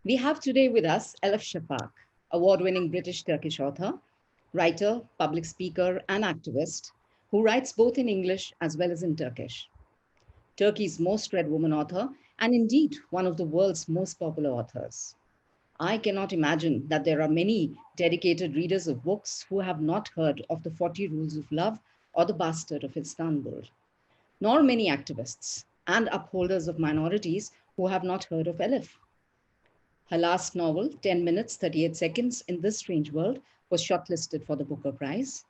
We have today with us Elif Shafak, award-winning British-Turkish author, writer, public speaker, and activist who writes both in English as well as in Turkish. Turkey's most read woman author, and indeed one of the world's most popular authors. I cannot imagine that there are many dedicated readers of books who have not heard of the 40 Rules of Love or the Bastard of Istanbul, nor many activists and upholders of minorities who have not heard of Elif. Her last novel, 10 Minutes, 38 Seconds in This Strange World, was shortlisted for the Booker Prize.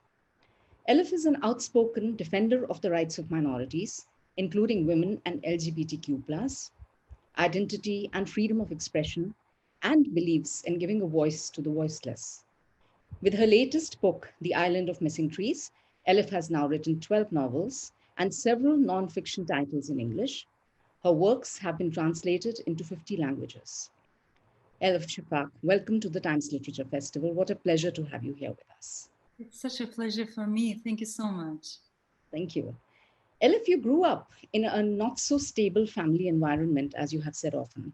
Elif is an outspoken defender of the rights of minorities, including women and LGBTQ, identity and freedom of expression, and believes in giving a voice to the voiceless. With her latest book, The Island of Missing Trees, Elif has now written 12 novels and several non-fiction titles in English. Her works have been translated into 50 languages. Elif Shafak, welcome to the Times Literature Festival. What a pleasure to have you here with us. It's such a pleasure for me. Thank you so much. Thank you. Elif, you grew up in a not so stable family environment, as you have said often.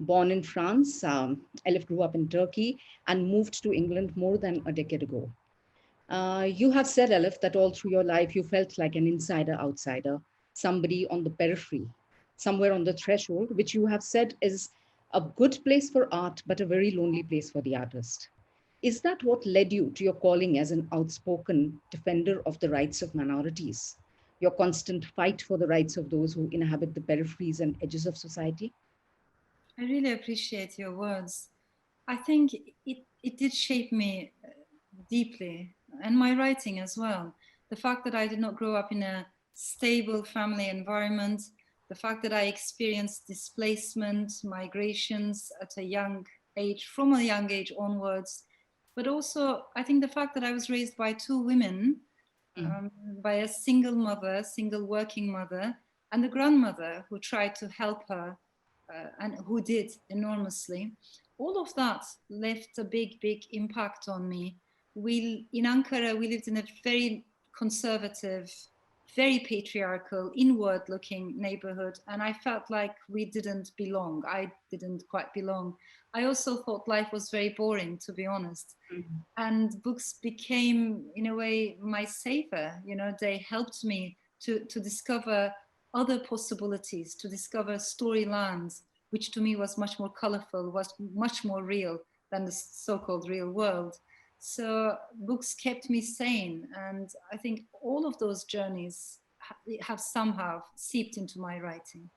Born in France, Elif grew up in Turkey and moved to England more than a decade ago. You have said, Elif, that all through your life you felt like an insider outsider, somebody on the periphery, somewhere on the threshold, which you have said is a good place for art, but a very lonely place for the artist. Is that what led you to your calling as an outspoken defender of the rights of minorities? Your constant fight for the rights of those who inhabit the peripheries and edges of society? I really appreciate your words. I think it did shape me deeply, and my writing as well. The fact that I did not grow up in a stable family environment, the fact that I experienced displacement, migrations at a young age, from a young age onwards, but also I think the fact that I was raised by two women, Mm. by a single mother, single working mother, and a grandmother who tried to help her and who did enormously. All of that left a big, big impact on me. We in Ankara, we lived in a very conservative, very patriarchal, inward-looking neighborhood, and I felt like we didn't belong. I didn't quite belong. I also thought life was very boring, to be honest. Mm. And books became, in a way, my savior. They helped me to discover other possibilities, to discover storylands, which to me was much more colorful, was much more real than the so-called real world. So books kept me sane, and I think all of those journeys have somehow seeped into my writing.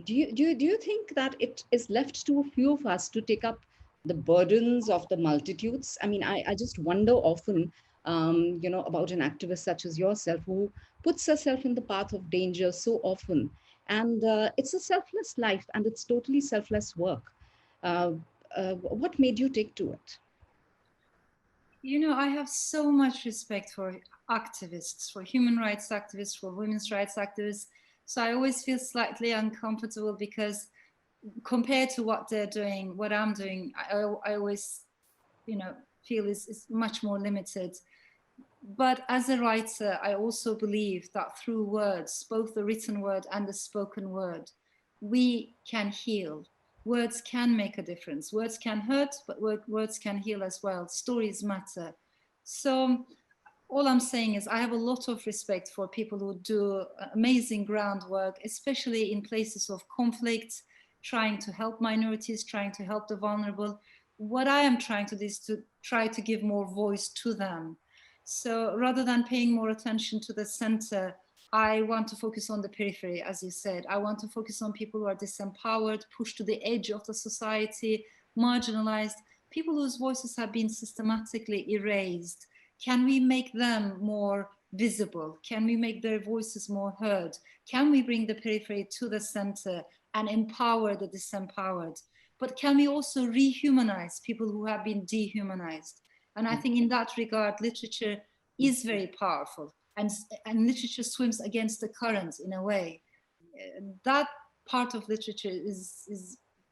Do you think that it is left to a few of us to take up the burdens of the multitudes? I mean, I just wonder often, about an activist such as yourself who puts herself in the path of danger so often. And it's a selfless life and it's totally selfless work. Uh, what made you take to it? I have so much respect for activists, for human rights activists, for women's rights activists. So I always feel slightly uncomfortable because compared to what they're doing, what I'm doing, I always, feel is much more limited. But as a writer, I also believe that through words, both the written word and the spoken word, we can heal. Words can make a difference. Words can hurt, but words can heal as well. Stories matter. So all I'm saying is I have a lot of respect for people who do amazing groundwork, especially in places of conflict, trying to help minorities, trying to help the vulnerable. What I am trying to do is to try to give more voice to them. So rather than paying more attention to the center, I want to focus on the periphery, as you said. I want to focus on people who are disempowered, pushed to the edge of the society, marginalized, people whose voices have been systematically erased. Can we make them more visible? Can we make their voices more heard? Can we bring the periphery to the center and empower the disempowered? But can we also rehumanize people who have been dehumanized? And I think in that regard, literature is very powerful. And literature swims against the current in a way. That part of literature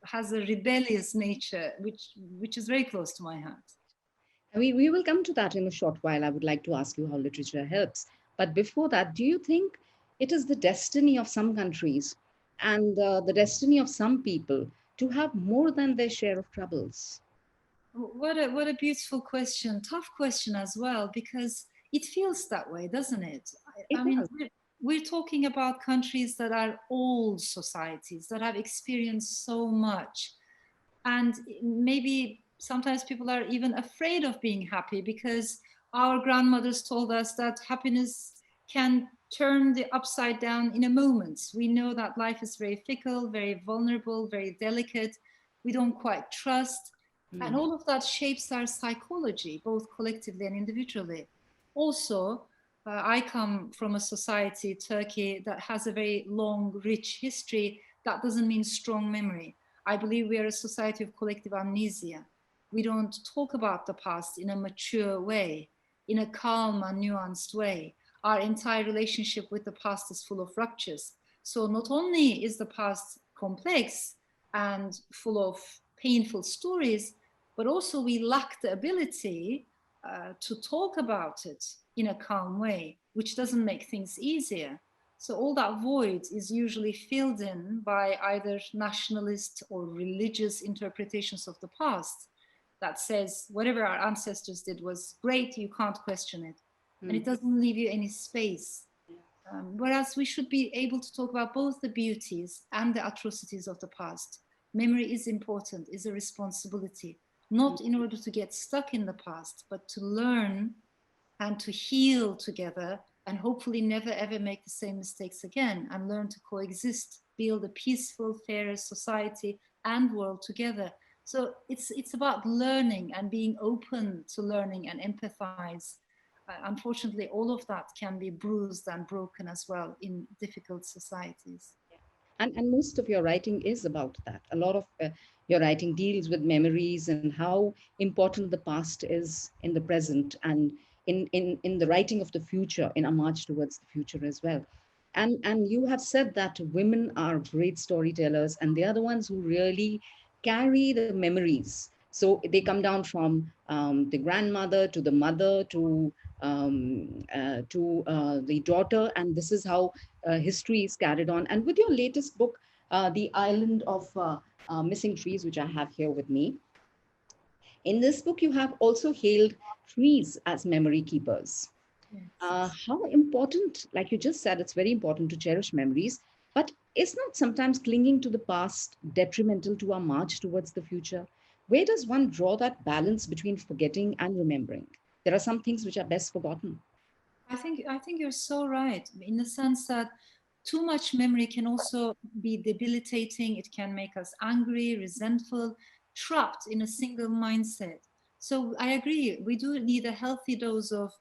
has a rebellious nature, which is very close to my heart. We will come to that in a short while. I would like to ask you how literature helps. But before that, do you think it is the destiny of some countries and the destiny of some people to have more than their share of troubles? What a beautiful question. Tough question as well, because it feels that way, doesn't it? It I mean, does. we're talking about countries that are old societies that have experienced so much. And maybe sometimes people are even afraid of being happy because our grandmothers told us that happiness can turn the upside down in a moment. We know that life is very fickle, very vulnerable, very delicate. We don't quite trust. And Mm. all of that shapes our psychology, both collectively and individually. Also, I come from a society, Turkey, that has a very long, rich history. That doesn't mean strong memory. I believe we are a society of collective amnesia. We don't talk about the past in a mature way, in a calm and nuanced way. Our entire relationship with the past is full of ruptures. So not only is the past complex and full of painful stories, but also we lack the ability to talk about it in a calm way, which doesn't make things easier. So all that void is usually filled in by either nationalist or religious interpretations of the past that says whatever our ancestors did was great, you can't question it. And Mm. it doesn't leave you any space. Whereas we should be able to talk about both the beauties and the atrocities of the past. Memory is important, is a responsibility, not in order to get stuck in the past, but to learn and to heal together and hopefully never ever make the same mistakes again and learn to coexist, build a peaceful, fairer society and world together. So it's about learning and being open to learning and empathize. Unfortunately, all of that can be bruised and broken as well in difficult societies. And most of your writing is about that. A lot of your writing deals with memories and how important the past is in the present, and in the writing of the future, in a march towards the future as well. And you have said that women are great storytellers, and they are the ones who really carry the memories. So they come down from the grandmother to the mother to the daughter, and this is how history is carried on. And with your latest book, The Island of Missing Trees, which I have here with me, in this book, you have also hailed trees as memory keepers. Yes. How important, like you just said, it's very important to cherish memories, but is not sometimes clinging to the past detrimental to our march towards the future? Where does one draw that balance between forgetting and remembering? There are some things which are best forgotten. I think you're so right in the sense that too much memory can also be debilitating. It can make us angry, resentful, trapped in a single mindset. So I agree, we do need a healthy dose of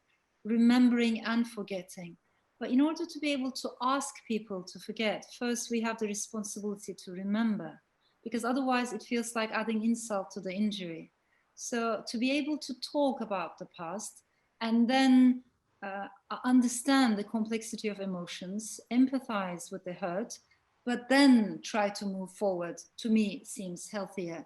remembering and forgetting. But in order to be able to ask people to forget, first we have the responsibility to remember, because otherwise it feels like adding insult to the injury. So to be able to talk about the past and then understand the complexity of emotions, empathize with the hurt, but then try to move forward, to me, seems healthier.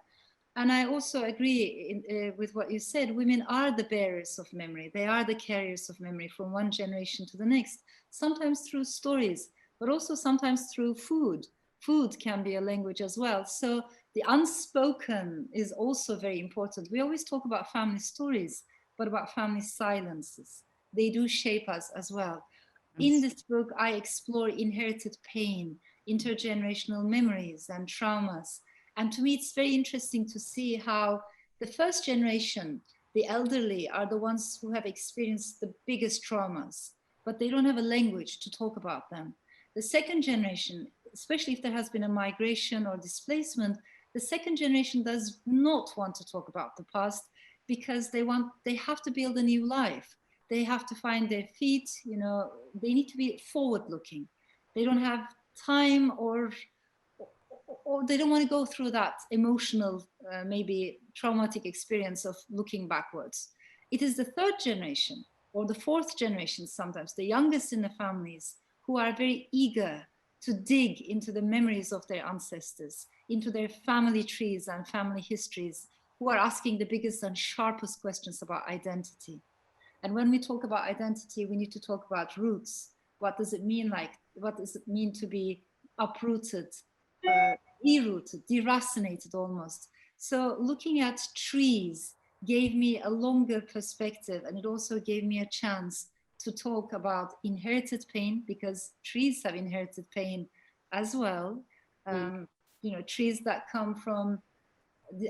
And I also agree with what you said. Women are the bearers of memory. They are the carriers of memory from one generation to the next, sometimes through stories, but also sometimes through food. Food can be a language as well. So the unspoken is also very important. We always talk about family stories, but about family silences. They do shape us as well. In Yes. this book, I explore inherited pain, intergenerational memories, and traumas. And to me, it's very interesting to see how the first generation, the elderly, are the ones who have experienced the biggest traumas, but they don't have a language to talk about them. The second generation, especially if there has been a migration or displacement, the second generation does not want to talk about the past because they have to build a new life. They have to find their feet, they need to be forward looking. They don't have time or they don't want to go through that emotional, maybe traumatic experience of looking backwards. It is the third generation or the fourth generation, sometimes the youngest in the families, who are very eager to dig into the memories of their ancestors, into their family trees and family histories, who are asking the biggest and sharpest questions about identity. And when we talk about identity, we need to talk about roots. What does it mean to be uprooted derooted, deracinated almost. So looking at trees gave me a longer perspective, and it also gave me a chance to talk about inherited pain, because trees have inherited pain as well. You know, trees that come from,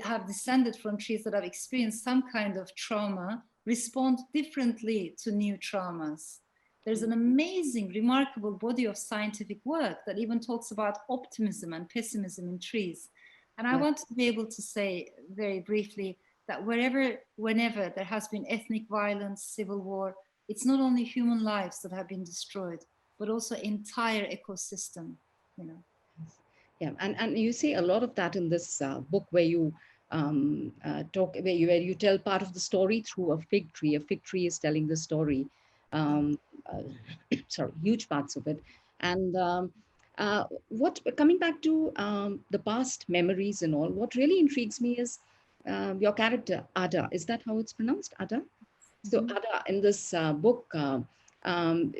have descended from trees that have experienced some kind of trauma respond differently to new traumas. There's an amazing, remarkable body of scientific work that even talks about optimism and pessimism in trees. And I want to be able to say very briefly that whenever there has been ethnic violence, civil war, it's not only human lives that have been destroyed, but also entire ecosystem, you know. Yeah, and you see a lot of that in this book, where you where you tell part of the story through a fig tree. A fig tree is telling the story. Um, uh, Sorry, huge parts of it. And what coming back to the past memories and all, what really intrigues me is your character Ada. Is that how it's pronounced, Ada? So Ada, in this book,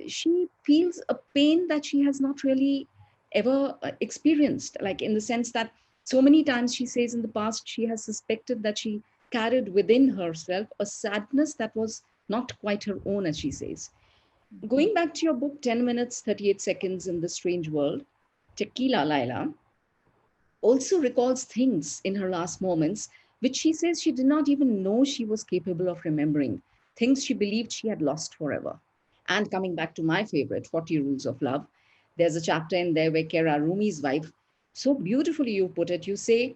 she feels a pain that she has not really ever experienced, like in the sense that so many times she says in the past she has suspected that she carried within herself a sadness that was not quite her own, as she says. Going back to your book, 10 minutes, 38 seconds in the strange world, Tequila Laila also recalls things in her last moments which she says she did not even know she was capable of remembering, things she believed she had lost forever. And coming back to my favorite, 40 Rules of Love, there's a chapter in there where Kera Rumi's wife, so beautifully you put it, you say,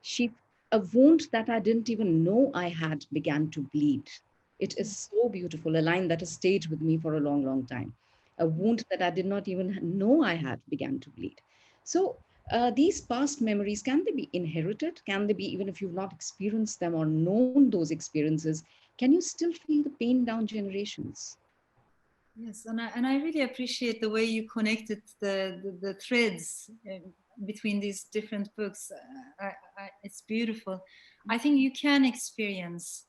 she, a wound that I didn't even know I had began to bleed. It is so beautiful, a line that has stayed with me for a long, long time. A wound that I did not even know I had began to bleed. So these past memories, can they be inherited? Can they be, even if you've not experienced them or known those experiences, can you still feel the pain down generations? Yes, and I really appreciate the way you connected the threads between these different books. It's beautiful. I think you can experience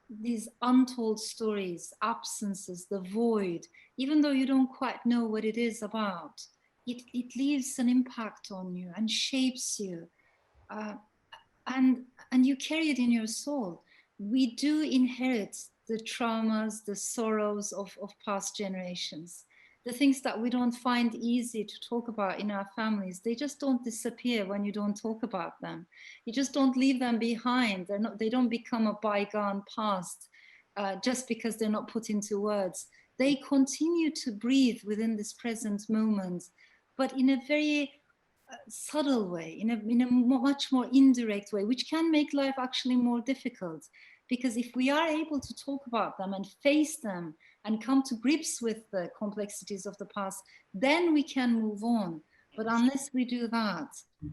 these untold stories, absences, the void, even though you don't quite know what it is about. It leaves an impact on you and shapes you. Uh, and you carry it in your soul. We do inherit the traumas, the sorrows of past generations, the things that we don't find easy to talk about in our families. They just don't disappear when you don't talk about them. You just don't leave them behind. They don't become a bygone past just because they're not put into words. They continue to breathe within this present moment, but in a very subtle way, in a much more indirect way, which can make life actually more difficult. Because if we are able to talk about them and face them and come to grips with the complexities of the past, then we can move on. But unless we do that,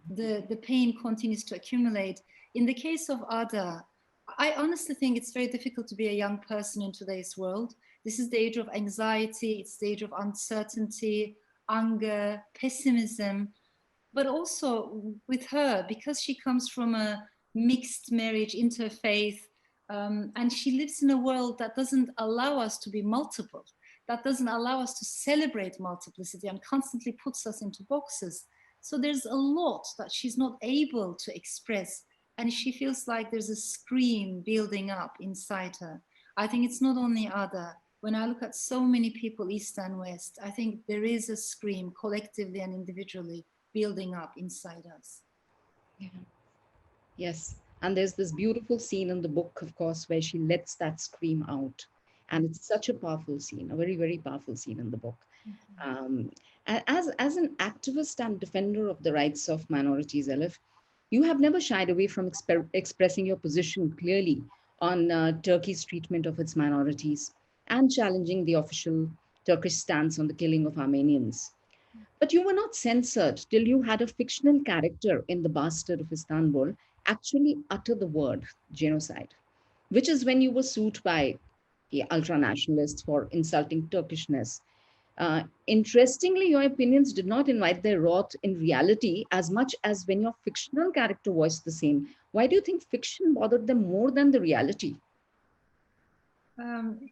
the pain continues to accumulate. In the case of Ada, I honestly think it's very difficult to be a young person in today's world. This is the age of anxiety, it's the age of uncertainty, anger, pessimism. But also with her, because she comes from a mixed marriage, interfaith, and she lives in a world that doesn't allow us to be multiple, that doesn't allow us to celebrate multiplicity and constantly puts us into boxes. So there's a lot that she's not able to express, and she feels like there's a scream building up inside her. I think it's not only Ada. When I look at so many people, East and West, I think there is a scream collectively and individually building up inside us. Yeah. Yes. And there's this beautiful scene in the book, of course, where she lets that scream out. And it's such a powerful scene, a very, very powerful scene in the book. Um, as an activist and defender of the rights of minorities, Elif, you have never shied away from expressing your position clearly on Turkey's treatment of its minorities and challenging the official Turkish stance on the killing of Armenians. But you were not censored till you had a fictional character in The Bastard of Istanbul actually utter the word genocide, which is when you were sued by the ultra nationalists for insulting Turkishness. Interestingly, your opinions did not invite their wrath in reality as much as when your fictional character voiced the same. Why do you think fiction bothered them more than the reality?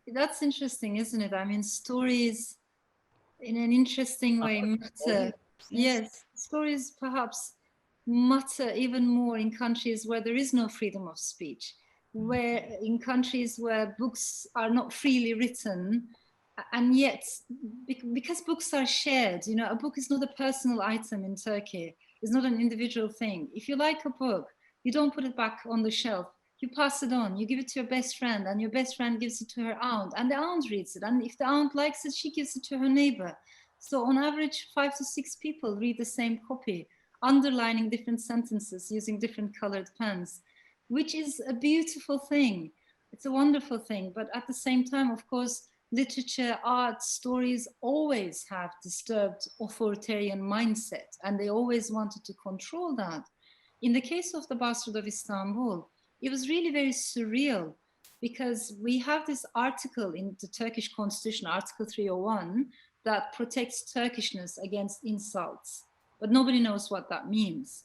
That's interesting, isn't it? I mean, stories in an interesting way matter. Yes. Yes, stories perhaps matter even more in countries where there is no freedom of speech, where in countries where books are not freely written, and yet because books are shared, you know, a book is not a personal item in Turkey. It's not an individual thing. If you like a book, you don't put it back on the shelf. You pass it on, you give it to your best friend, and your best friend gives it to her aunt, and the aunt reads it. And if the aunt likes it, she gives it to her neighbor. So on average, 5 to 6 people read the same copy, underlining different sentences using different colored pens, which is a beautiful thing. It's a wonderful thing. But at the same time, of course, literature, art, stories always have disturbed authoritarian mindset, and they always wanted to control that. In the case of the Bastard of Istanbul, it was really very surreal because we have this article in the Turkish constitution, Article 301, that protects Turkishness against insults, but nobody knows what that means.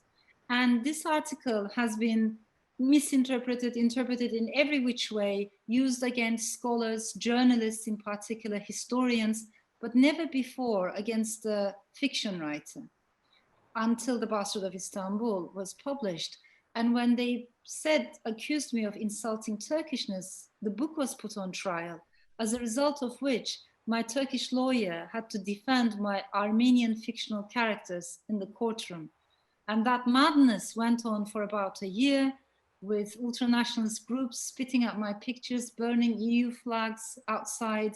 And this article has been misinterpreted, interpreted in every which way, used against scholars, journalists in particular, historians, but never before against a fiction writer until The Bastard of Istanbul was published. And when they accused me of insulting Turkishness, the book was put on trial, as a result of which my Turkish lawyer had to defend my Armenian fictional characters in the courtroom. And that madness went on for about a year, with ultranationalist groups spitting at my pictures, burning EU flags outside,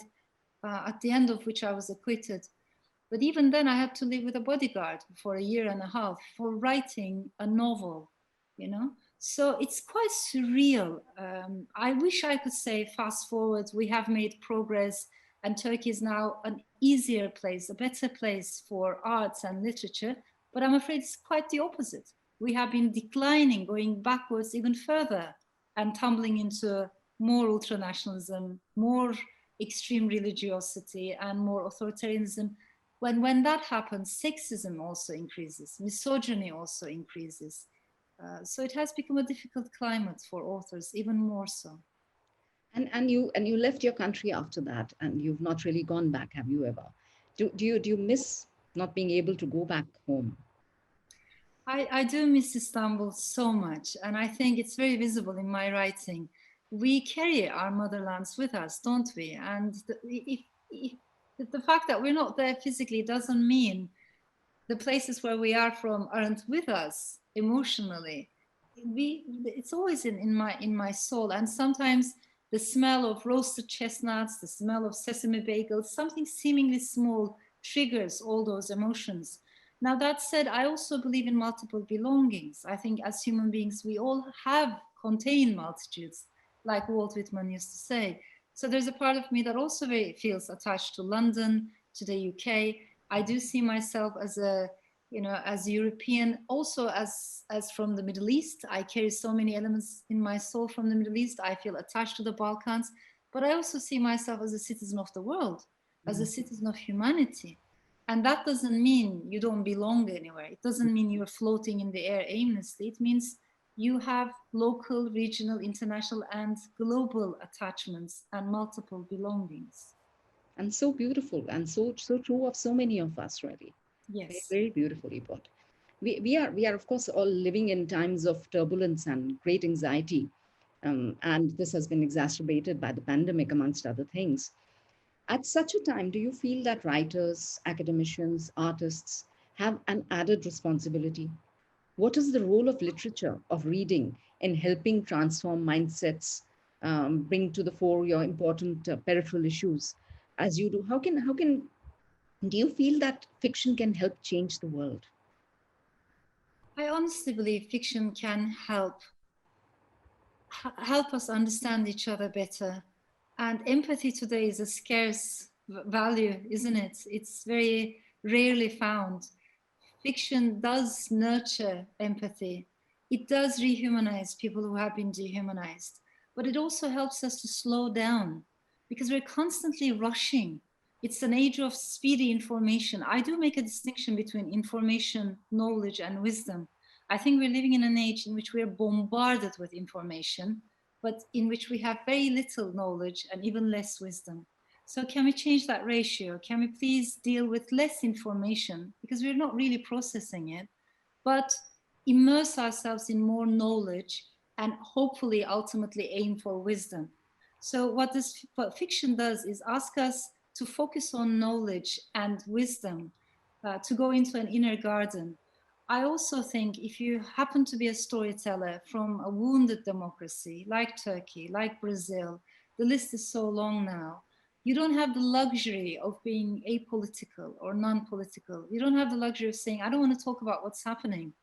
at the end of which I was acquitted. But even then, I had to live with a bodyguard for a year and a half for writing a novel, you know? So it's quite surreal. I wish I could say, fast forward, we have made progress, and Turkey is now an easier place, a better place for arts and literature. But I'm afraid it's quite the opposite. We have been declining, going backwards even further, and tumbling into more ultranationalism, more extreme religiosity, and more authoritarianism. When that happens, sexism also increases, misogyny also increases. So it has become a difficult climate for authors, even more so. And you left your country after that, and you've not really gone back, have you ever? Do you miss not being able to go back home? I do miss Istanbul so much, and I think it's very visible in my writing. We carry our motherlands with us, don't we? And if the fact that we're not there physically doesn't mean the places where we are from aren't with us emotionally. It's always in my soul, and sometimes the smell of roasted chestnuts, the smell of sesame bagels, something seemingly small triggers all those emotions. Now, that said, I also believe in multiple belongings. I think as human beings, we all have contained multitudes, like Walt Whitman used to say. So there's a part of me that also very feels attached to London, to the UK. I do see myself as a, you know, as European, also as from the Middle East. I carry so many elements in my soul from the Middle East. I feel attached to the Balkans, but I also see myself as a citizen of the world, as a citizen of humanity. And that doesn't mean you don't belong anywhere. It doesn't mean you're floating in the air aimlessly. It means you have local, regional, international, and global attachments and multiple belongings. And so beautiful, and so true of so many of us, really. Very, Yes. very beautifully put. We are of course all living in times of turbulence and great anxiety, and this has been exacerbated by the pandemic, amongst other things. At such a time, do you feel that writers, academicians, artists have an added responsibility? What is the role of literature, of reading, in helping transform mindsets, bring to the fore your important peripheral issues as you do? How can do you feel that fiction can help change the world? I honestly believe fiction can help us understand each other better. And empathy today is a scarce value, isn't it? It's very rarely found. Fiction does nurture empathy. It does rehumanize people who have been dehumanized, but it also helps us to slow down because we're constantly rushing. It's an age of speedy information. I do make a distinction between information, knowledge, and wisdom. I think we're living in an age in which we are bombarded with information, but in which we have very little knowledge and even less wisdom. So can we change that ratio? Can we please deal with less information because we're not really processing it, but immerse ourselves in more knowledge and hopefully ultimately aim for wisdom. So what fiction does is ask us to focus on knowledge and wisdom, to go into an inner garden. I also think if you happen to be a storyteller from a wounded democracy like Turkey, like Brazil, the list is so long now. You don't have the luxury of being apolitical or non-political. You don't have the luxury of saying, I don't want to talk about what's happening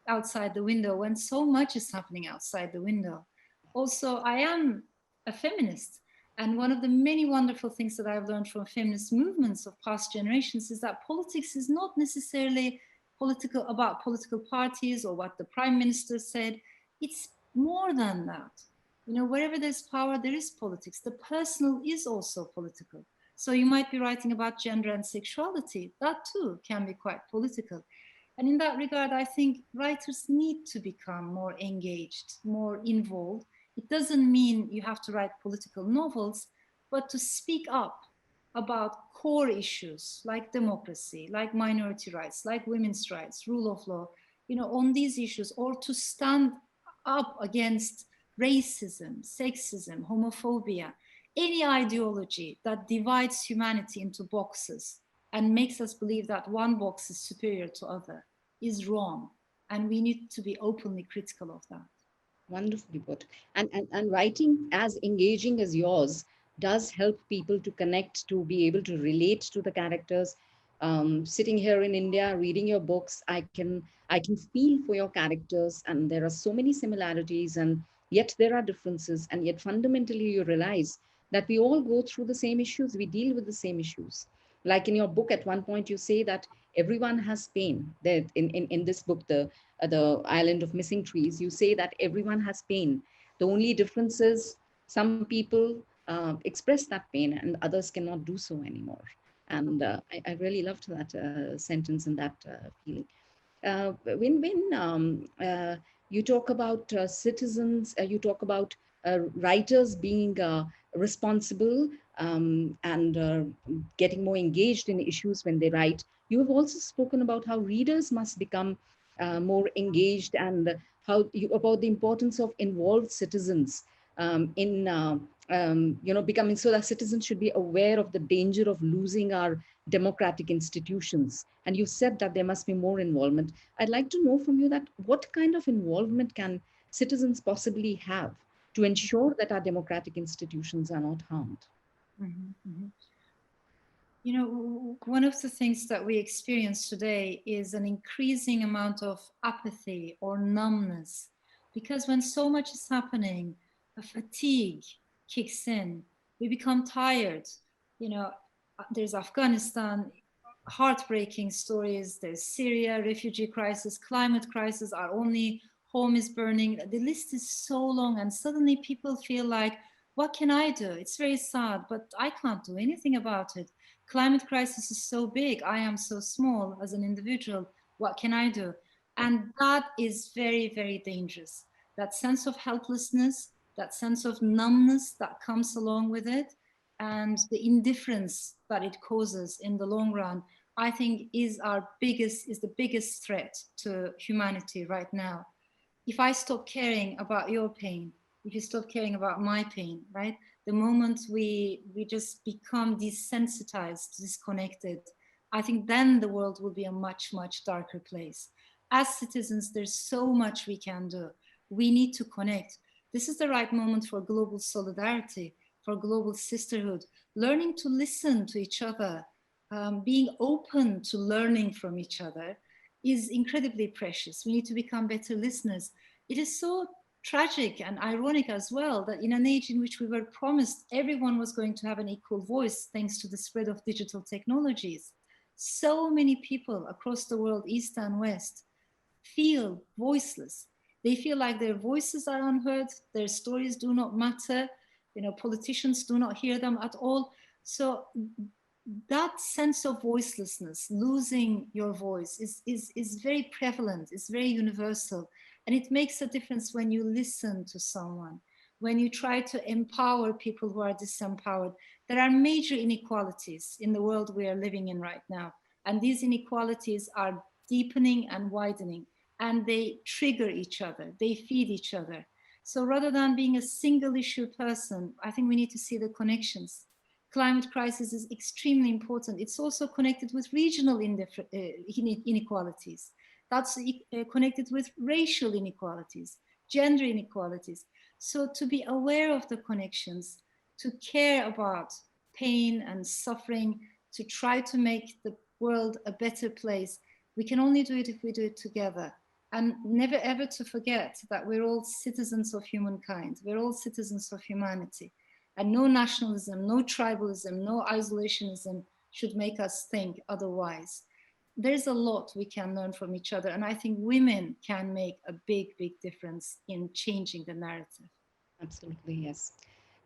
outside the window when so much is happening outside the window. Also, I am a feminist. And one of the many wonderful things that I've learned from feminist movements of past generations is that politics is not necessarily political about political parties or what the prime minister said. It's more than that. You know, wherever there's power, there is politics. The personal is also political. So you might be writing about gender and sexuality. That too can be quite political. And in that regard, I think writers need to become more engaged, more involved. It doesn't mean you have to write political novels, but to speak up about core issues like democracy, like minority rights, like women's rights, rule of law, you know, on these issues, or to stand up against racism, sexism, homophobia, any ideology that divides humanity into boxes and makes us believe that one box is superior to other is wrong. And we need to be openly critical of that. Wonderfully put. And writing as engaging as yours does help people to connect, to be able to relate to the characters. Sitting here in India, reading your books, I can feel for your characters, and there are so many similarities, and yet there are differences, and yet fundamentally you realize that we all go through the same issues, we deal with the same issues. Like in your book, at one point you say that everyone has pain. That in this book, the island of missing trees, you say that everyone has pain. The only difference is some people express that pain and others cannot do so anymore. And I really loved that sentence and that feeling. When you talk about citizens, you talk about writers being responsible and getting more engaged in issues when they write. You have also spoken about how readers must become more engaged, and about the importance of involved citizens in becoming, so that citizens should be aware of the danger of losing our democratic institutions. And you said that there must be more involvement. I'd like to know from you that what kind of involvement can citizens possibly have to ensure that our democratic institutions are not harmed? Mhm, mhm. You know, one of the things that we experience today is an increasing amount of apathy or numbness, because when so much is happening, a fatigue kicks in. We become tired. You know, there's Afghanistan, heartbreaking stories. There's Syria, refugee crisis, climate crisis. Our only home is burning. The list is so long, and suddenly people feel like, what can I do? It's very sad, but I can't do anything about it. Climate crisis is so big. I am so small as an individual. What can I do? And that is very, very dangerous. That sense of helplessness, that sense of numbness that comes along with it, and the indifference that it causes in the long run, I think is the biggest threat to humanity right now. If I stop caring about your pain, if you stop caring about my pain, right? The moment we just become desensitized, disconnected, I think then the world will be a much, much darker place. As citizens, there's so much we can do. We need to connect. This is the right moment for global solidarity, for global sisterhood, learning to listen to each other, being open to learning from each other is incredibly precious. We need to become better listeners. It is so tragic and ironic as well that in an age in which we were promised everyone was going to have an equal voice thanks to the spread of digital technologies, so many people across the world, East and West, feel voiceless. They feel like their voices are unheard, their stories do not matter, you know, politicians do not hear them at all. So that sense of voicelessness, losing your voice, is very prevalent, it's very universal. And it makes a difference when you listen to someone, when you try to empower people who are disempowered. There are major inequalities in the world we are living in right now. And these inequalities are deepening and widening. and they trigger each other, they feed each other. So rather than being a single issue person, I think we need to see the connections. Climate crisis is extremely important. It's also connected with regional inequalities. That's connected with racial inequalities, gender inequalities. So to be aware of the connections, to care about pain and suffering, to try to make the world a better place, we can only do it if we do it together. And never ever to forget that we're all citizens of humankind. We're all citizens of humanity. And no nationalism, no tribalism, no isolationism should make us think otherwise. There's a lot we can learn from each other. And I think women can make a big, big difference in changing the narrative. Absolutely, yes.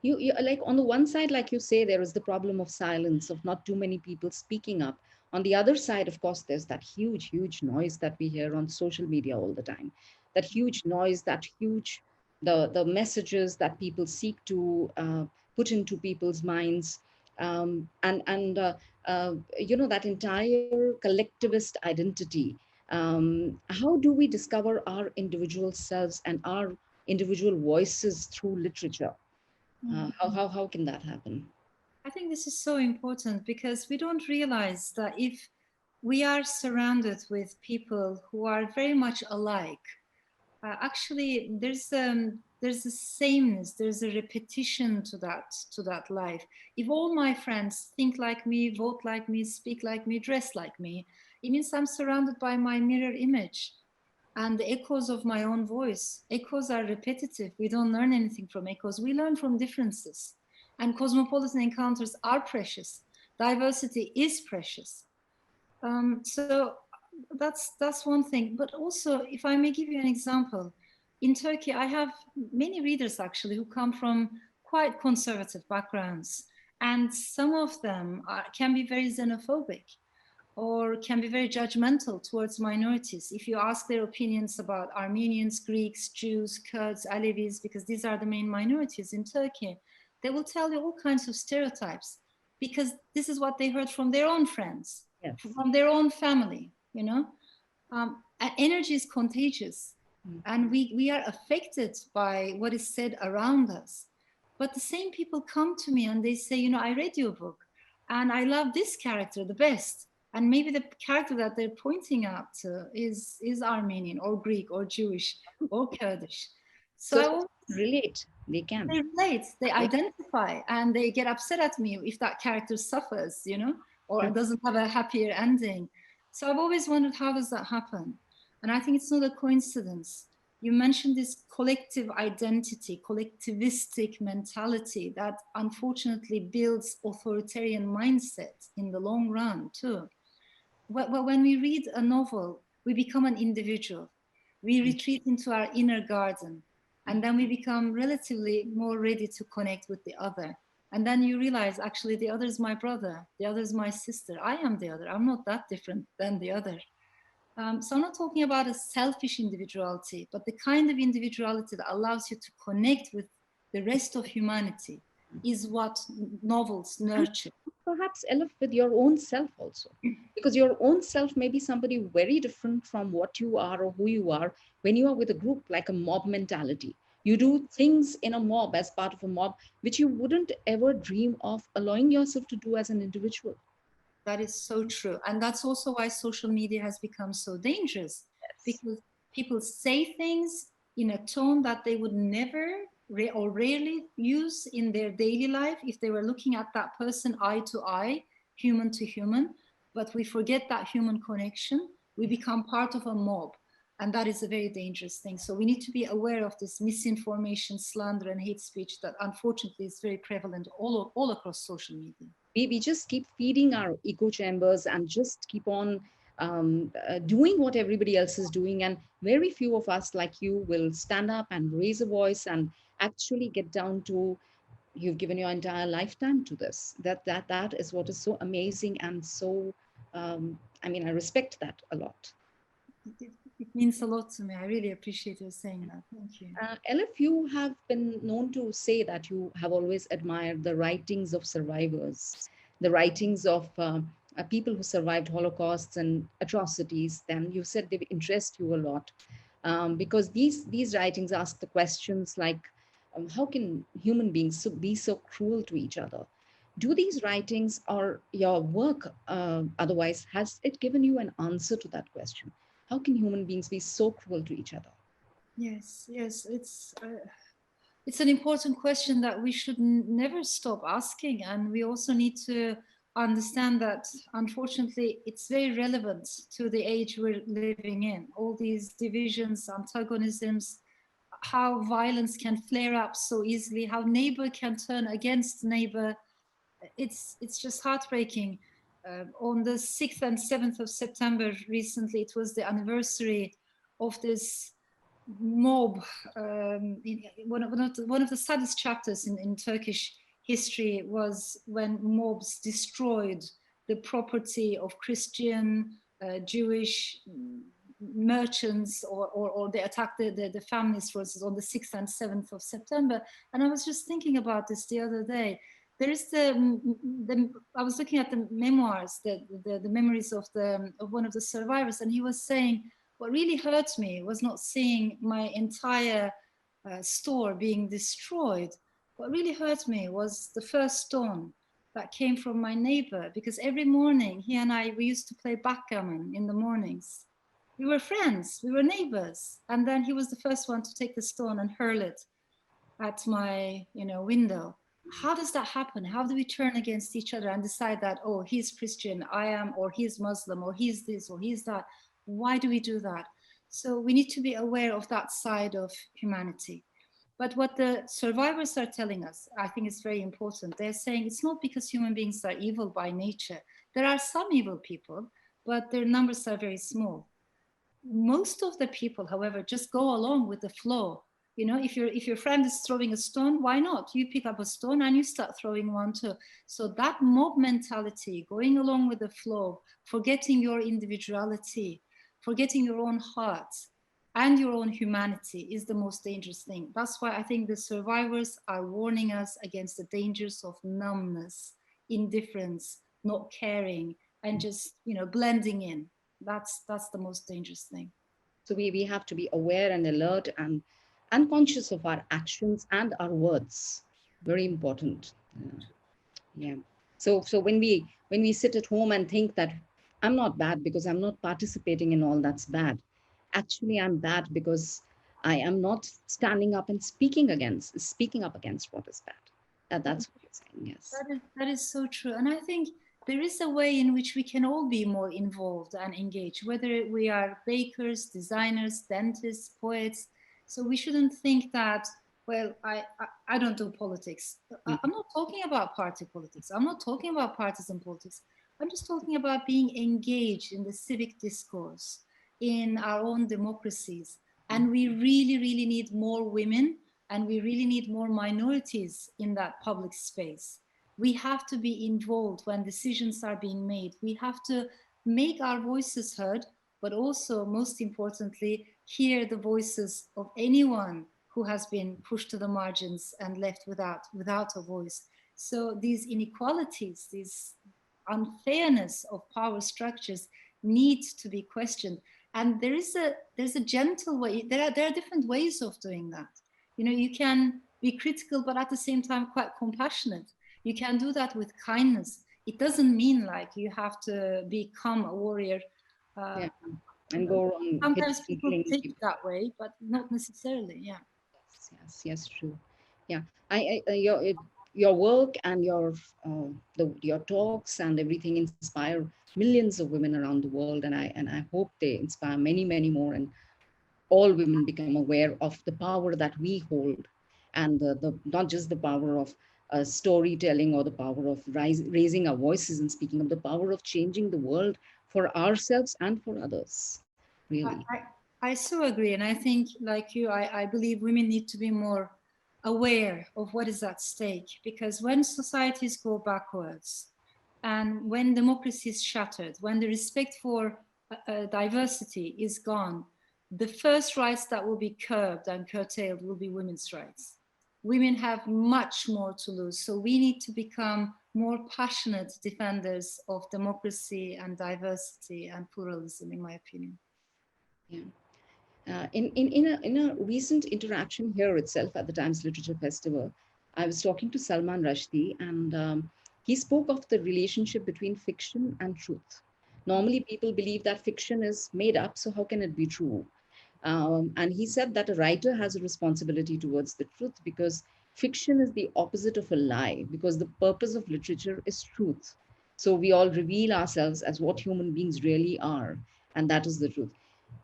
You like on the one side, like you say, there is the problem of silence, of not too many people speaking up. On the other side, of course, there's that huge noise that we hear on social media all the time. That huge noise, that huge, the messages that people seek to put into people's minds, and that entire collectivist identity. How do we discover our individual selves and our individual voices through literature? How can that happen? I think this is so important because we don't realize that if we are surrounded with people who are very much alike, actually there's a sameness, there's a repetition to that life. If all my friends think like me, vote like me, speak like me, dress like me, it means I'm surrounded by my mirror image and the echoes of my own voice. Echoes are repetitive. We don't learn anything from echoes. We learn from differences. And cosmopolitan encounters are precious. Diversity is precious. So that's one thing. But also, if I may give you an example, in Turkey, I have many readers actually who come from quite conservative backgrounds, and some of them can be very xenophobic or can be very judgmental towards minorities. If you ask their opinions about Armenians, Greeks, Jews, Kurds, Alevis, because these are the main minorities in Turkey, they will tell you all kinds of stereotypes because this is what they heard from their own friends, Yes. from their own family, energy is contagious, and we are affected by what is said around us. But the same people come to me and they say, I read your book and I love this character the best. And maybe the character that they're pointing out to is Armenian or Greek or Jewish or Kurdish. So relate, they can. They relate, they identify, and they get upset at me if that character suffers, or doesn't have a happier ending. So I've always wondered, how does that happen? And I think it's not a coincidence. You mentioned this collective identity, collectivistic mentality that unfortunately builds authoritarian mindset in the long run too. When we read a novel, we become an individual. We retreat into our inner garden, and then we become relatively more ready to connect with the other. And then you realize, actually, the other is my brother, the other is my sister. I am the other. I'm not that different than the other. So I'm not talking about a selfish individuality, but the kind of individuality that allows you to connect with the rest of humanity is what novels nurture. Perhaps, Elif, with your own self also, because your own self may be somebody very different from what you are or who you are when you are with a group, like a mob mentality. You do things in a mob, as part of a mob, which you wouldn't ever dream of allowing yourself to do as an individual. That is so true. And that's also why social media has become so dangerous, because people say things in a tone that they would never or rarely use in their daily life if they were looking at that person eye to eye, human to human. But we forget that human connection. We become part of a mob. And that is a very dangerous thing. So we need to be aware of this misinformation, slander, and hate speech that unfortunately is very prevalent all across social media. We just keep feeding our echo chambers and just keep on doing what everybody else is doing. And very few of us like you will stand up and raise a voice and actually get down to, you've given your entire lifetime to this. That is what is so amazing and so, I respect that a lot. It means a lot to me. I really appreciate you saying that. Thank you. Elif, you have been known to say that you have always admired the writings of survivors, the writings of people who survived Holocausts and atrocities, then you said they interest you a lot, because these writings ask the questions like, how can human beings be so cruel to each other? Do these writings or your work, otherwise, has it given you an answer to that question? How can human beings be so cruel to each other? Yes, yes, it's an important question that we should never stop asking, and we also need to understand that unfortunately it's very relevant to the age we're living in. All these divisions, antagonisms, how violence can flare up so easily, how neighbor can turn against neighbor. It's just heartbreaking. On the 6th and 7th of September recently, it was the anniversary of this mob. One of the saddest chapters in Turkish history was when mobs destroyed the property of Christian, Jewish merchants, or they attacked the families, for instance, on the 6th and 7th of September. And I was just thinking about this the other day. There is the I was looking at the memoirs, the memories of one of the survivors, and he was saying, what really hurt me was not seeing my entire store being destroyed. What really hurt me was the first stone that came from my neighbor, because every morning he and I, we used to play backgammon in the mornings. We were friends, we were neighbors. And then he was the first one to take the stone and hurl it at my, window. How does that happen? How do we turn against each other and decide that, oh, he's Christian, I am, or he's Muslim, or he's this, or he's that? Why do we do that? So we need to be aware of that side of humanity. But what the survivors are telling us, I think is very important. They're saying it's not because human beings are evil by nature. There are some evil people, but their numbers are very small. Most of the people, however, just go along with the flow. If your friend is throwing a stone, why not? You pick up a stone and you start throwing one too. So that mob mentality, going along with the flow, forgetting your individuality, forgetting your own heart and your own humanity, is the most dangerous thing. That's why I think the survivors are warning us against the dangers of numbness, indifference, not caring, and just blending in. That's the most dangerous thing. So we have to be aware and alert and conscious of our actions and our words. Very important. Yeah. So when we sit at home and think that I'm not bad because I'm not participating in all that's bad, actually I'm bad because I am not standing up and speaking up against what is bad. That's what you're saying. Yes. That is so true. And I think there is a way in which we can all be more involved and engaged, whether we are bakers, designers, dentists, poets. So we shouldn't think that, well, I don't do politics. I'm not talking about party politics. I'm not talking about partisan politics. I'm just talking about being engaged in the civic discourse, in our own democracies. And we really, really need more women, and we really need more minorities in that public space. We have to be involved when decisions are being made. We have to make our voices heard, but also, most importantly, hear the voices of anyone who has been pushed to the margins and left without a voice. So these inequalities, this unfairness of power structures needs to be questioned. And there's a gentle way. There are different ways of doing that. You can be critical, but at the same time quite compassionate. You can do that with kindness. It doesn't mean like you have to become a warrior. Yeah. And go on Sometimes hitting, people killing think people. that way, but not necessarily. Yeah. Yes, true. Yeah, your work and your talks and everything inspire millions of women around the world, and I hope they inspire many, many more, and all women become aware of the power that we hold, and the not just the power of storytelling or the power of raising our voices and speaking of the power of changing the world for ourselves and for others. I, Really. I so agree. And I think, like you, I believe women need to be more aware of what is at stake. Because when societies go backwards and when democracy is shattered, when the respect for diversity is gone, the first rights that will be curbed and curtailed will be women's rights. Women have much more to lose. So we need to become more passionate defenders of democracy and diversity and pluralism, in my opinion. Yeah. In a recent interaction here itself at the Times Literature Festival, I was talking to Salman Rushdie, and he spoke of the relationship between fiction and truth. Normally, people believe that fiction is made up, so how can it be true? And he said that a writer has a responsibility towards the truth because fiction is the opposite of a lie, because the purpose of literature is truth. So we all reveal ourselves as what human beings really are, and that is the truth.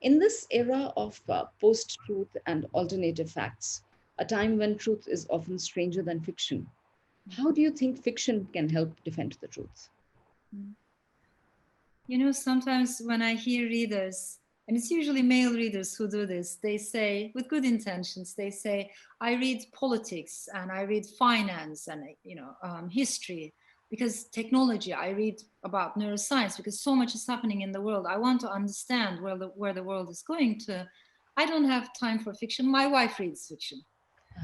In this era of post truth and alternative facts, a time when truth is often stranger than fiction, how do you think fiction can help defend the truth? You know, sometimes when I hear readers, and it's usually male readers who do this, they say, with good intentions, they say, I read politics and I read finance and, history because technology, I read about neuroscience because so much is happening in the world. I want to understand where the world is going to. I don't have time for fiction. My wife reads fiction.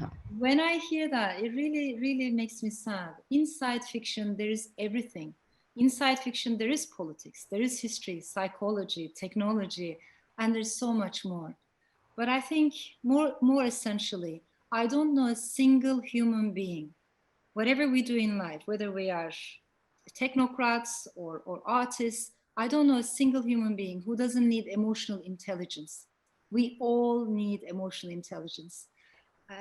Uh, When I hear that, it really, really makes me sad. Inside fiction, there is everything. Inside fiction, there is politics, there is history, psychology, technology, and there's so much more. But I think more essentially, I don't know a single human being, whatever we do in life, whether we are technocrats or artists, I don't know a single human being who doesn't need emotional intelligence. We all need emotional intelligence.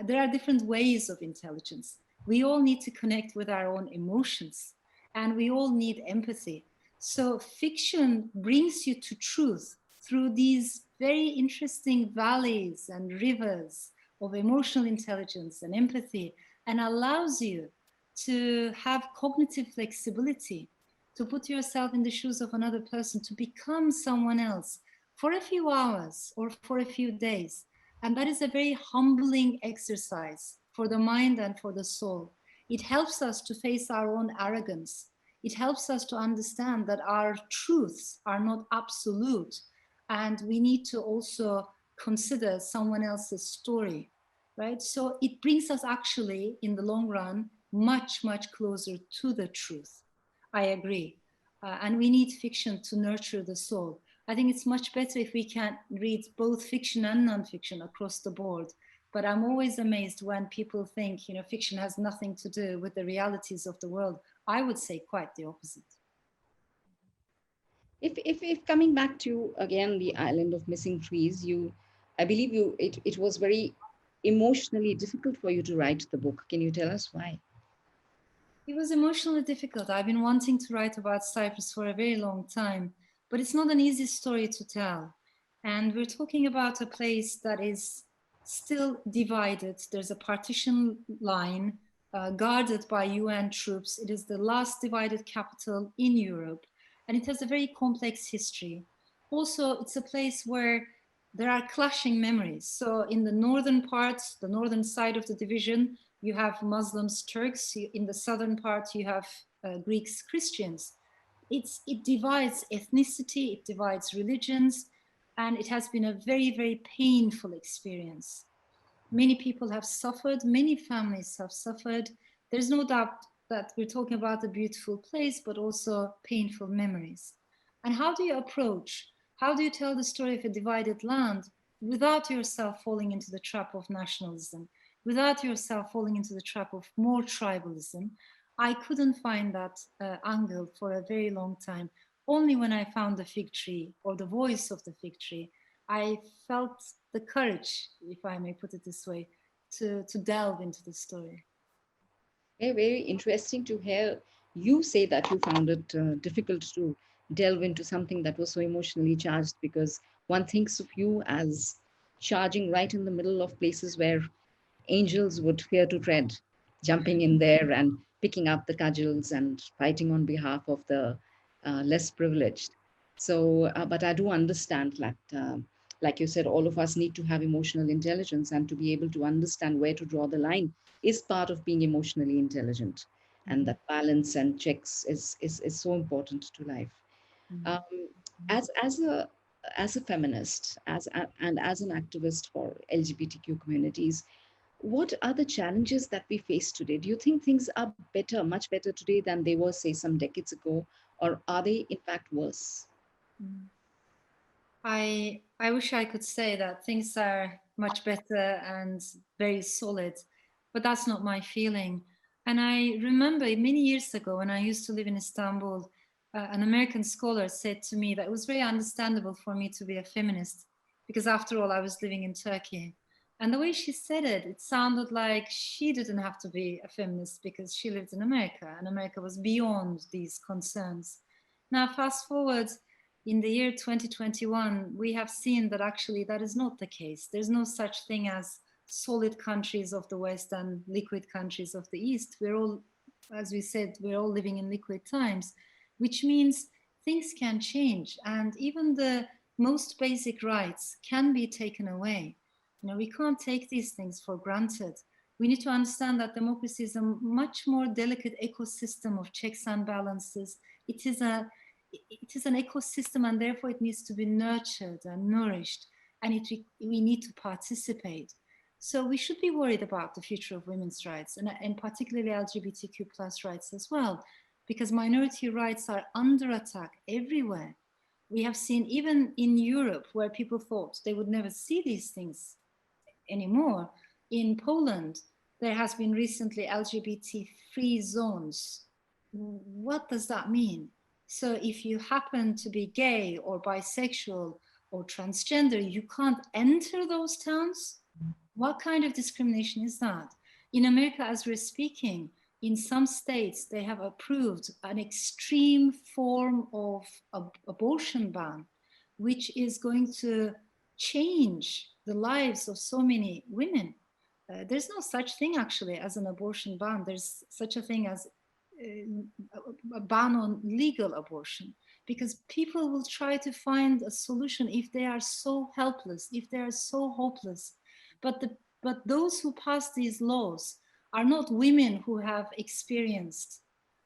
There are different ways of intelligence. We all need to connect with our own emotions and we all need empathy. So, fiction brings you to truth through these very interesting valleys and rivers of emotional intelligence and empathy and allows you to have cognitive flexibility, to put yourself in the shoes of another person, to become someone else for a few hours or for a few days. And that is a very humbling exercise for the mind and for the soul. It helps us to face our own arrogance. It helps us to understand that our truths are not absolute. And we need to also consider someone else's story, right? So it brings us actually, in the long run, much, much closer to the truth. I agree. And we need fiction to nurture the soul. I think it's much better if we can read both fiction and nonfiction across the board. But I'm always amazed when people think, fiction has nothing to do with the realities of the world. I would say quite the opposite. if coming back to again the island of missing trees, I believe it was very emotionally difficult for you to write the book. Can you tell us why? It was emotionally difficult. I've been wanting to write about Cyprus for a very long time, but it's not an easy story to tell. And we're talking about a place that is still divided. There's a partition line guarded by UN troops. It is the last divided capital in Europe, and it has a very complex history. Also, it's a place where there are clashing memories. So, in the northern parts, the northern side of the division, you have Muslims, Turks. In the southern part, you have Greeks, Christians. It divides ethnicity, it divides religions, and it has been a very, very painful experience. Many people have suffered, many families have suffered. There's no doubt that we're talking about a beautiful place, but also painful memories. And how do you approach, how do you tell the story of a divided land without yourself falling into the trap of nationalism, without yourself falling into the trap of more tribalism? I couldn't find that angle for a very long time. Only when I found the fig tree or the voice of the fig tree, I felt the courage, if I may put it this way, to delve into the story. Very, very interesting to hear you say that you found it difficult to delve into something that was so emotionally charged, because one thinks of you as charging right in the middle of places where angels would fear to tread, jumping in there and picking up the cudgels and fighting on behalf of the less privileged. So, but I do understand that, like you said, all of us need to have emotional intelligence, and to be able to understand where to draw the line is part of being emotionally intelligent. And Mhm. that balance and checks is so important to life. Mhm. Um, as a feminist, and as an activist for LGBTQ communities, What are the challenges that we face today? Do you think things are better, much better today than they were, say, some decades ago? Or are they, in fact, worse? Mm. I wish I could say that things are much better and very solid, but that's not my feeling. And I remember many years ago when I used to live in Istanbul, an American scholar said to me that it was very understandable for me to be a feminist because after all I was living in Turkey. And the way she said it, it sounded like she didn't have to be a feminist because she lived in America and America was beyond these concerns. Now, fast forward in the year 2021, we have seen that actually that is not the case. There's no such thing as solid countries of the West and liquid countries of the East. We're all, as we said, we're all living in liquid times, which means things can change. And even the most basic rights can be taken away. You know, we can't take these things for granted. We need to understand that democracy is a much more delicate ecosystem of checks and balances. It is a it is an ecosystem and therefore it needs to be nurtured and nourished and we need to participate. So we should be worried about the future of women's rights and particularly LGBTQ plus rights as well, because minority rights are under attack everywhere. We have seen even in Europe where people thought they would never see these things anymore. In Poland, there has been recently LGBT free zones. What does that mean? So if you happen to be gay or bisexual or transgender, you can't enter those towns? What kind of discrimination is that? In America, as we're speaking, in some states, they have approved an extreme form of abortion ban, which is going to change the lives of so many women. There's no such thing actually as an abortion ban. There's such a thing as a ban on legal abortion because people will try to find a solution if they are so helpless, if they are so hopeless. But those who pass these laws are not women who have experienced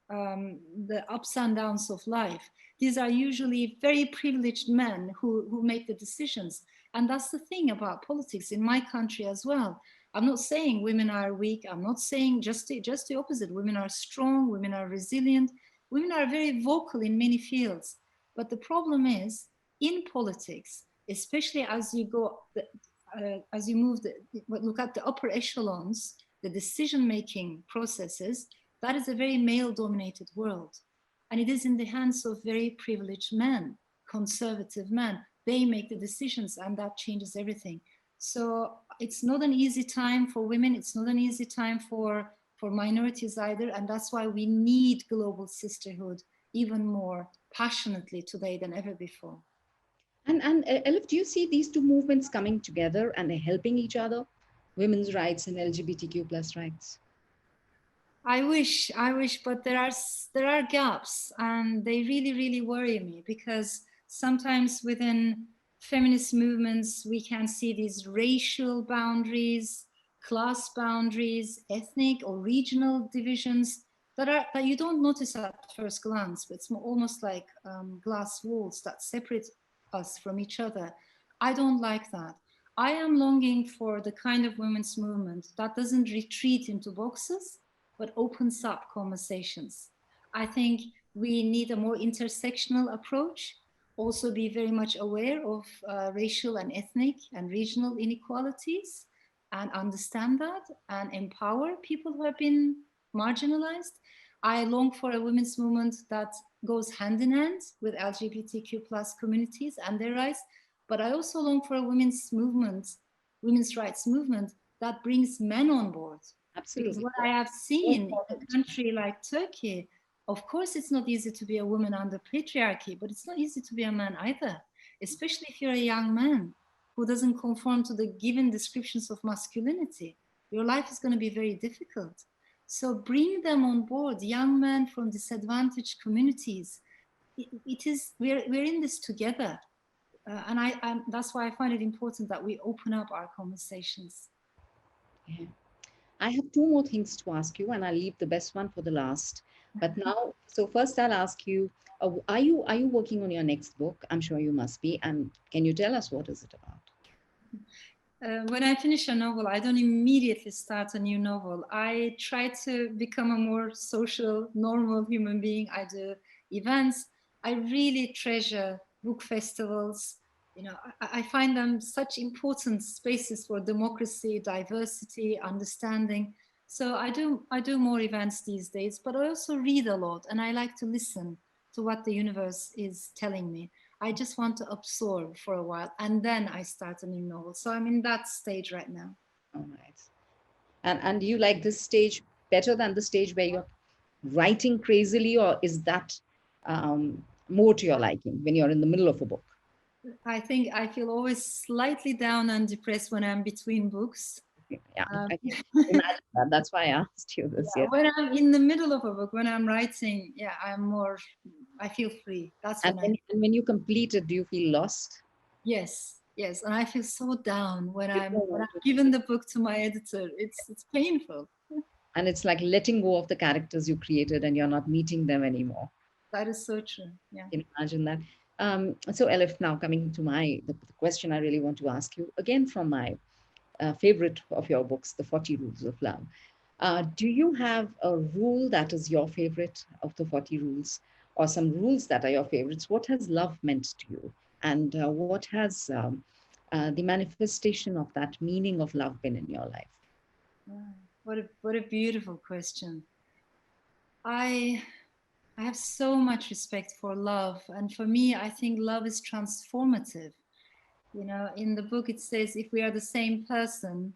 the ups and downs of life. These are usually very privileged men who make the decisions. And that's the thing about politics in my country as well. I'm not saying women are weak. I'm not saying just the opposite. Women are strong, women are resilient, women are very vocal in many fields. But the problem is in politics, especially as you go, as you move, look at the upper echelons, the decision-making processes, that is a very male-dominated world. And it is in the hands of very privileged men, conservative men. They make the decisions and that changes everything. So it's not an easy time for women. It's not an easy time for minorities either. And that's why we need global sisterhood even more passionately today than ever before. And Elif, do you see these two movements coming together and helping each other? Women's rights and LGBTQ plus rights. I wish, but there are gaps, and they really, really worry me because sometimes within feminist movements we can see these racial boundaries, class boundaries, ethnic or regional divisions that you don't notice at first glance, but it's almost like glass walls that separate us from each other. I don't like that. I am longing for the kind of women's movement that doesn't retreat into boxes but opens up conversations. I think we need a more intersectional approach, also be very much aware of racial and ethnic and regional inequalities and understand that and empower people who have been marginalized. I long for a women's movement that goes hand in hand with LGBTQ plus communities and their rights, but I also long for a women's movement, women's rights movement that brings men on board. Because Absolutely. what I have seen in a country like Turkey, of course, it's not easy to be a woman under patriarchy, but it's not easy to be a man either, especially if you're a young man who doesn't conform to the given descriptions of masculinity. Your life is going to be very difficult. So bring them on board, young men from disadvantaged communities. It is we're in this together, and that's why I find it important that we open up our conversations. Yeah. I have two more things to ask you, and I'll leave the best one for the last. But now, so first I'll ask you, are you working on your next book? I'm sure you must be. And can you tell us what is it about? When I finish a novel, I don't immediately start a new novel. I try to become a more social, normal human being. I do events. I really treasure book festivals. You know, I find them such important spaces for democracy, diversity, understanding. So I do more events these days, but I also read a lot, and I like to listen to what the universe is telling me. I just want to absorb for a while, and then I start a new novel. So I'm in that stage right now. All right. And do you like this stage better than the stage where you're writing crazily, or is that more to your liking when you're in the middle of a book? I think I feel always slightly down and depressed when I'm between books. Yeah, Um, I can imagine that. That's why I asked you this. yeah, Yeah. when I'm in the middle of a book, when I'm writing, yeah, I feel free. That's And when I, when you complete it, do you feel lost? yes, yes. And I feel so down when You don't when want I'm to. giving the book to my editor. It's painful. And it's like letting go of the characters you created and you're not meeting them anymore. That is so true. Yeah. Can you imagine that? So, Elif, now coming to the question I really want to ask you again from my favorite of your books, The 40 Rules of Love. Do you have a rule that is your favorite of the 40 rules, or some rules that are your favorites? What has love meant to you? And what has the manifestation of that meaning of love been in your life? Wow. What a beautiful question. I I have so much respect for love, and for me, I think love is transformative. You know, in the book it says if we are the same person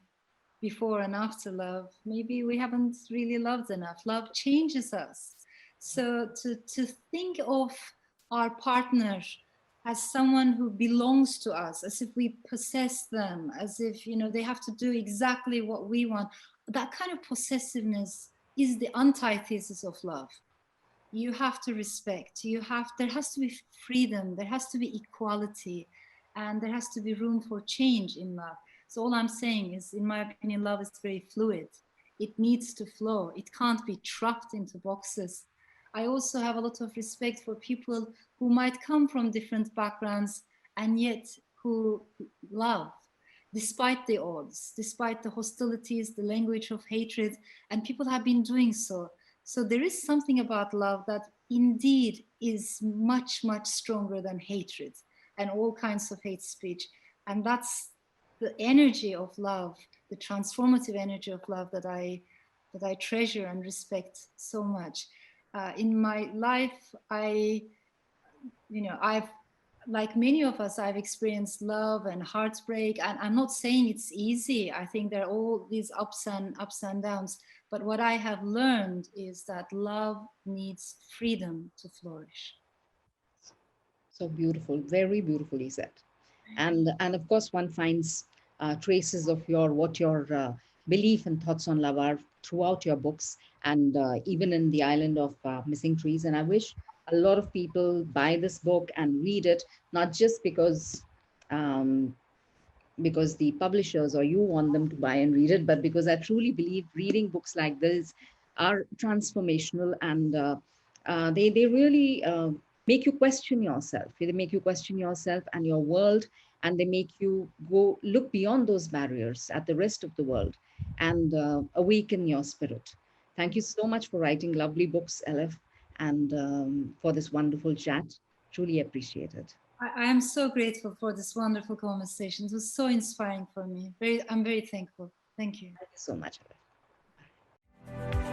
before and after love, maybe we haven't really loved enough. Love changes us. So to think of our partner as someone who belongs to us, as if we possess them, as if, you know, they have to do exactly what we want, that kind of possessiveness is the antithesis of love. You have to respect, there has to be freedom, there has to be equality, and there has to be room for change in love. So all I'm saying is, in my opinion, love is very fluid. It needs to flow, it can't be trapped into boxes. I also have a lot of respect for people who might come from different backgrounds and yet who love despite the odds, despite the hostilities, the language of hatred, and people have been doing so. So there is something about love that indeed is much, much stronger than hatred and all kinds of hate speech. And that's the energy of love, the transformative energy of love that I treasure and respect so much. In my life, I've, like many of us, I've experienced love and heartbreak, and I'm not saying it's easy. I think there are all these ups and downs, but what I have learned is that love needs freedom to flourish. So beautiful, very beautifully said. And of course, one finds traces of your belief and thoughts on love are throughout your books, and even in The Island of Missing Trees. And I wish a lot of people buy this book and read it, not just um, because the publishers or you want them to buy and read it, but because I truly believe reading books like this are transformational, and they really make you question yourself. They make you question yourself and your world, and they make you go look beyond those barriers at the rest of the world and awaken your spirit. Thank you so much for writing lovely books, Elif, and for this wonderful chat. Truly appreciate it. I am so grateful for this wonderful conversation. It was so inspiring for me. I'm very thankful. Thank you. Thank you so much, Elif.